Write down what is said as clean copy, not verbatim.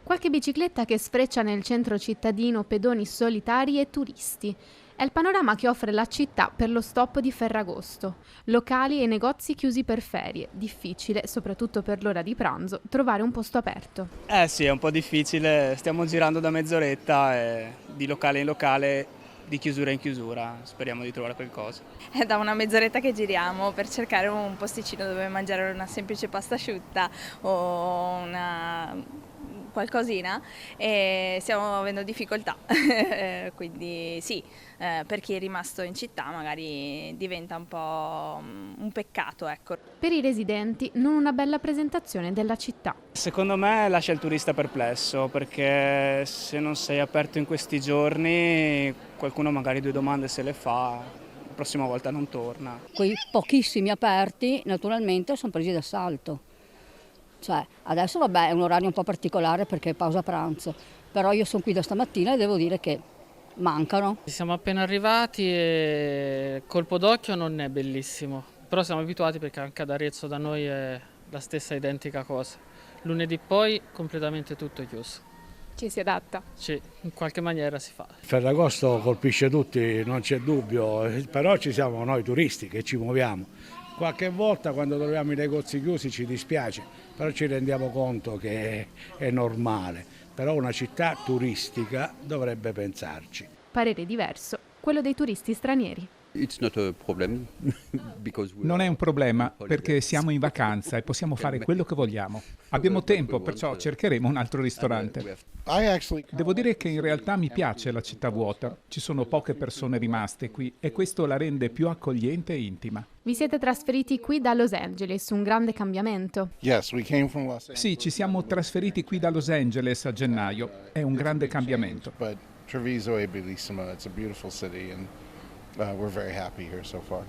Qualche bicicletta che sfreccia nel centro cittadino, pedoni solitari e turisti. È il panorama che offre la città per lo stop di Ferragosto. Locali e negozi chiusi per ferie. Difficile, soprattutto per l'ora di pranzo, trovare un posto aperto. Sì, è un po' difficile, stiamo girando da mezz'oretta e di locale in locale, di chiusura in chiusura, speriamo di trovare qualcosa. È da una mezz'oretta che giriamo per cercare un posticino dove mangiare una semplice pasta asciutta o qualcosina e stiamo avendo difficoltà, quindi sì, per chi è rimasto in città magari diventa un po' un peccato, ecco. Per i residenti non una bella presentazione della città. Secondo me lascia il turista perplesso perché se non sei aperto in questi giorni qualcuno magari 2 domande se le fa, la prossima volta non torna. Quei pochissimi aperti naturalmente sono presi d'assalto. Cioè, adesso vabbè è un orario un po' particolare perché è pausa pranzo, però io sono qui da stamattina e devo dire che mancano. Siamo appena arrivati e colpo d'occhio non è bellissimo, però siamo abituati perché anche ad Arezzo da noi è la stessa identica cosa. Lunedì poi completamente tutto chiuso. Ci si adatta. Sì, in qualche maniera si fa. Ferragosto colpisce tutti, non c'è dubbio, però ci siamo noi turisti che ci muoviamo. Qualche volta quando troviamo i negozi chiusi ci dispiace, però ci rendiamo conto che è normale. Però una città turistica dovrebbe pensarci. Parere diverso, quello dei turisti stranieri. Non è un problema perché siamo in vacanza e possiamo fare quello che vogliamo. Abbiamo tempo, perciò cercheremo un altro ristorante. Devo dire che in realtà mi piace la città vuota. Ci sono poche persone rimaste qui e questo la rende più accogliente e intima. Vi siete trasferiti qui da Los Angeles, un grande cambiamento. Sì, ci siamo trasferiti qui da Los Angeles a gennaio. È un grande cambiamento. Treviso è bellissima, it's a beautiful city and we're very happy here so far.